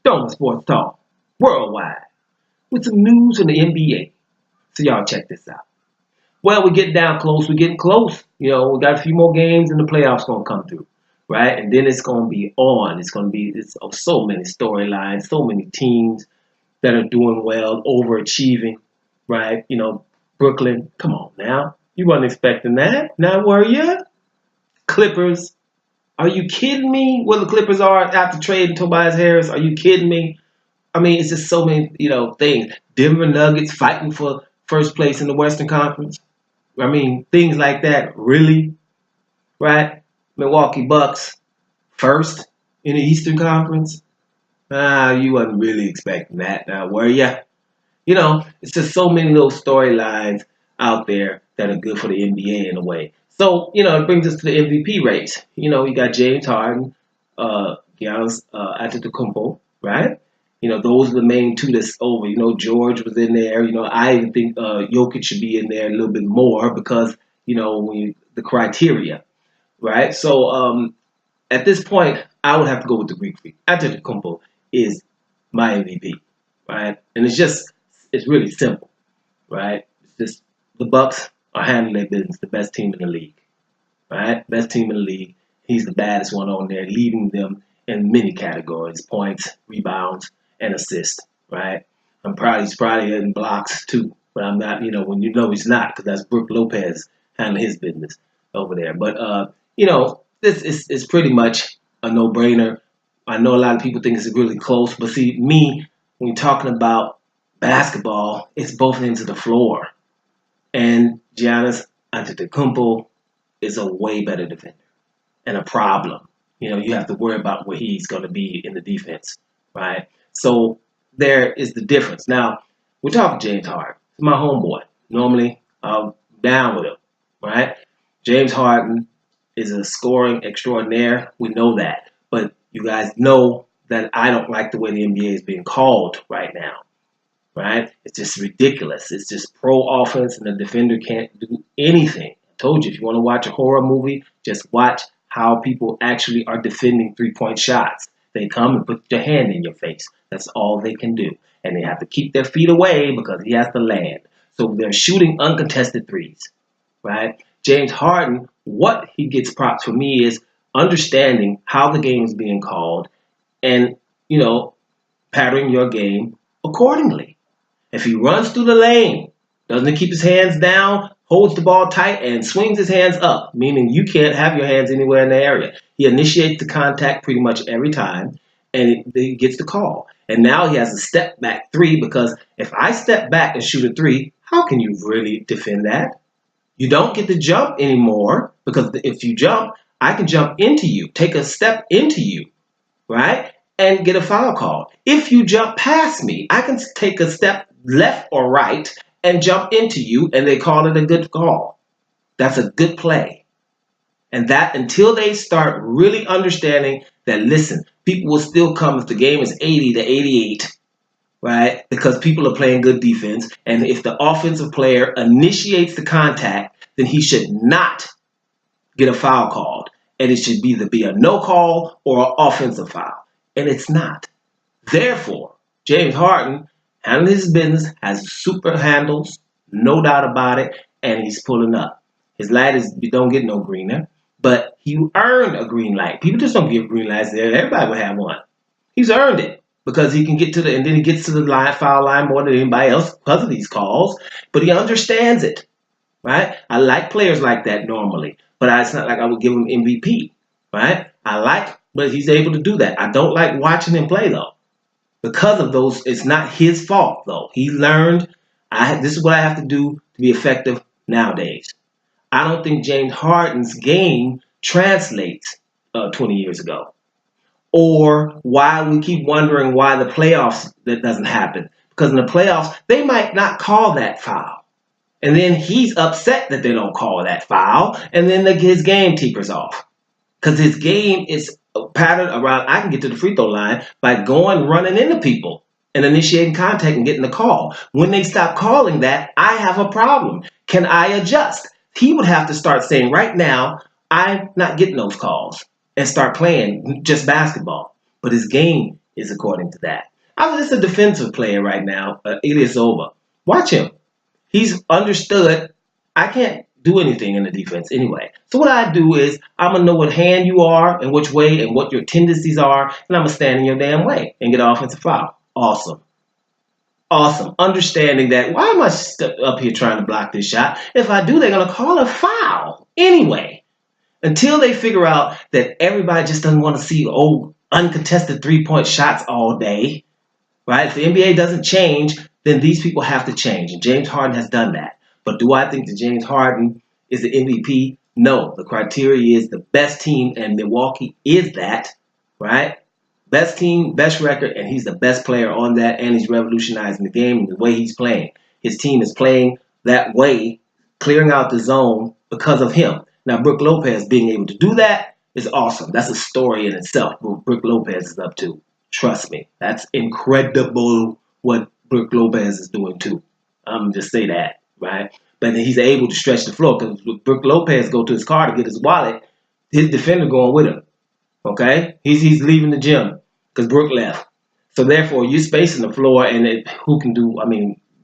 Dome Sports Talk worldwide with some news from the NBA. So y'all check this out. Well, we're getting down close. We're getting close. You know, we got a few more games and the playoffs going to come through, right? And then it's going to be on. It's so many storylines, so many teams that are doing well, overachieving, right? You know, Brooklyn, come on now. You weren't expecting that. Now, were you? Clippers. Are you kidding me? Where the Clippers are after trading Tobias Harris? Are you kidding me? I mean, it's just so many, things. Denver Nuggets fighting for first place in the Western Conference. I mean, things like that. Really? Right? Milwaukee Bucks first in the Eastern Conference. You wasn't really expecting that now, were you? You know, it's just so many little storylines out there that are good for the NBA in a way. So, it brings us to the MVP race. You got James Harden, Giannis Antetokounmpo, right? Those are the main two that's over. George was in there. I even think Jokic should be in there a little bit more because, the criteria, right? So, at this point, I would have to go with the Greek Freak. Antetokounmpo is my MVP, right? And it's really simple, right? It's just the Bucks are handling their business, the best team in the league, right? Best team in the league. He's the baddest one on there, leading them in many categories: points, rebounds, and assists, right? He's probably in blocks too, but I'm not. When he's not, because that's Brook Lopez handling his business over there. But this is pretty much a no-brainer. I know a lot of people think it's really close, but see, me, when you're talking about basketball, it's both ends of the floor. And Giannis Antetokounmpo is a way better defender and a problem. You have to worry about where he's going to be in the defense, right? So there is the difference. Now, we're talking James Harden. He's my homeboy. Normally, I'm down with him, right? James Harden is a scoring extraordinaire. We know that. But you guys know that I don't like the way the NBA is being called right now. Right? It's just ridiculous. It's just pro offense, and the defender can't do anything. I told you, if you want to watch a horror movie, just watch how people actually are defending three-point shots. They come and put their hand in your face. That's all they can do. And they have to keep their feet away because he has to land. So they're shooting uncontested threes. Right? James Harden, what he gets props for me is understanding how the game is being called and, patterning your game accordingly. If he runs through the lane, doesn't keep his hands down, holds the ball tight, and swings his hands up, meaning you can't have your hands anywhere in the area. He initiates the contact pretty much every time, and he gets the call. And now he has a step back three, because if I step back and shoot a three, how can you really defend that? You don't get to jump anymore, because if you jump, I can jump into you, take a step into you, right? And get a foul call. If you jump past me, I can take a step left or right and jump into you, and they call it a good call. That's a good play. And that, until they start really understanding that, listen, people will still come if the game is 80 to 88, right? Because people are playing good defense. And if the offensive player initiates the contact, then he should not get a foul called. And it should either be a no call or an offensive foul. And it's not. Therefore, James Harden handling his business, has super handles, no doubt about it, and he's pulling up. His light don't get no greener, but he earned a green light. People just don't give green lights there. Everybody would have one. He's earned it because he can get to and then he gets to the foul line more than anybody else because of these calls, but he understands it, right? I like players like that normally, but it's not like I would give him MVP, right? But he's able to do that. I don't like watching him play, though. Because of those, it's not his fault, though. He learned, this is what I have to do to be effective nowadays. I don't think James Harden's game translates 20 years ago. Or why we keep wondering why the playoffs, that doesn't happen. Because in the playoffs, they might not call that foul. And then he's upset that they don't call that foul. And then his game tapers off. Because his game is patterned around, I can get to the free throw line by running into people and initiating contact and getting the call. When they stop calling that, I have a problem. Can I adjust? He would have to start saying, right now, I'm not getting those calls, and start playing just basketball. But his game is according to that. I'm just a defensive player right now. It is over. Watch him. He's understood. I can't do anything in the defense anyway. So what I do is I'm gonna know what hand you are and which way and what your tendencies are, and I'm gonna stand in your damn way and get an offensive foul. Awesome. Awesome. Understanding that why am I up here trying to block this shot? If I do, they're gonna call a foul anyway. Until they figure out that everybody just doesn't want to see old uncontested 3-point shots all day, right? If the NBA doesn't change, then these people have to change. And James Harden has done that. But do I think that James Harden is the MVP? No. The criteria is the best team, and Milwaukee is that, right? Best team, best record, and he's the best player on that, and he's revolutionizing the game and the way he's playing. His team is playing that way, clearing out the zone because of him. Now, Brook Lopez being able to do that is awesome. That's a story in itself, what Brook Lopez is up to. Trust me. That's incredible what Brook Lopez is doing, too. I'm just say that, right? But he's able to stretch the floor because Brook Lopez go to his car to get his wallet, his defender going with him, okay? He's leaving the gym because Brook left. So, therefore, you're spacing the floor, and who can do,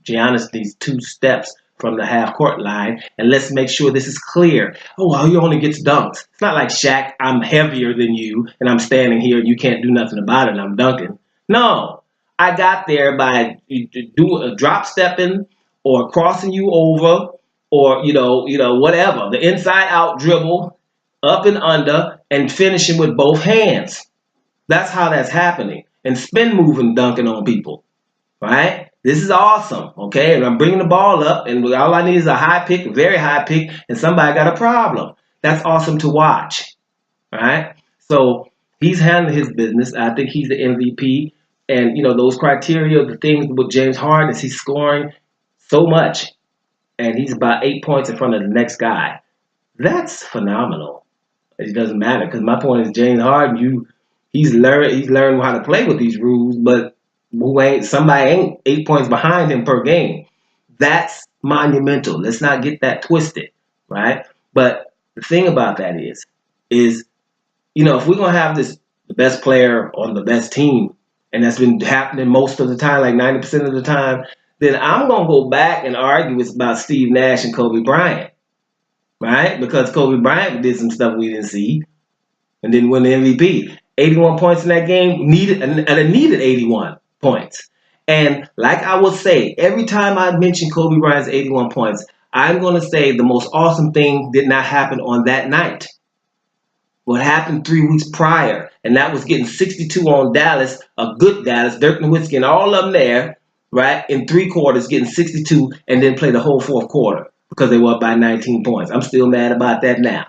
Giannis needs 2 steps from the half-court line, and let's make sure this is clear. Oh, well, he only gets dunks. It's not like Shaq, I'm heavier than you, and I'm standing here, and you can't do nothing about it, and I'm dunking. No, I got there by doing a drop stepping or crossing you over or, whatever. The inside-out dribble, up and under, and finishing with both hands. That's how that's happening. And spin moving dunking on people, right? This is awesome, okay? And I'm bringing the ball up, and all I need is a high pick, very high pick, and somebody got a problem. That's awesome to watch, right? So he's handling his business. I think he's the MVP. And, those criteria, the things with James Harden is he's scoring so much, and he's about 8 points in front of the next guy. That's phenomenal. It doesn't matter, because my point is James Harden, he's learned how to play with these rules, but somebody ain't 8 points behind him per game. That's monumental. Let's not get that twisted, right? But the thing about that is, if we're going to have the best player on the best team, and that's been happening most of the time, like 90% of the time, then I'm going to go back and argue it's about Steve Nash and Kobe Bryant, right? Because Kobe Bryant did some stuff we didn't see and didn't win the MVP. 81 points in that game, needed 81 points. And like I will say, every time I mention Kobe Bryant's 81 points, I'm going to say the most awesome thing did not happen on that night. What happened 3 weeks prior, and that was getting 62 on Dallas, a good Dallas, Dirk Nowitzki and all of them there, right, in 3 quarters, getting 62, and then play the whole 4th quarter because they were up by 19 points. I'm still mad about that now.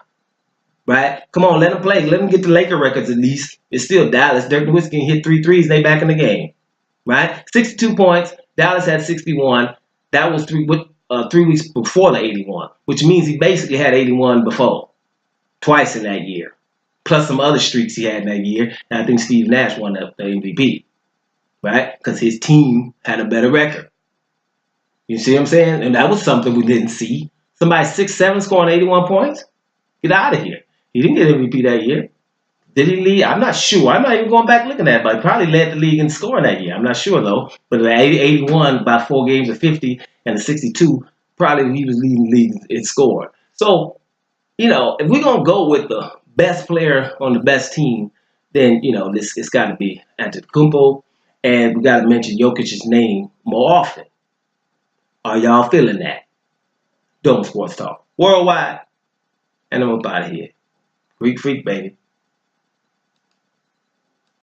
Right? Come on, let them play. Let them get the Laker records at least. It's still Dallas. Dirk Nowitzki hit 3 threes. They back in the game. Right? 62 points. Dallas had 61. That was 3 weeks before the 81, which means he basically had 81 before. Twice in that year. Plus some other streaks he had in that year. And I think Steve Nash won the MVP. Right? Because his team had a better record. You see what I'm saying? And that was something we didn't see. Somebody 6'7" scoring 81 points? Get out of here. He didn't get MVP that year. Did he lead? I'm not sure. I'm not even going back looking at it, but he probably led the league in scoring that year. I'm not sure, though. But the 81 by 4 games of 50 and the 62, probably he was leading the league in scoring. So, if we're going to go with the best player on the best team, then, it's got to be Antetokounmpo. And we got to mention Jokic's name more often. Are y'all feeling that? Dome Sports Talk. Worldwide. And I'm up out of here. Greek Freak, baby.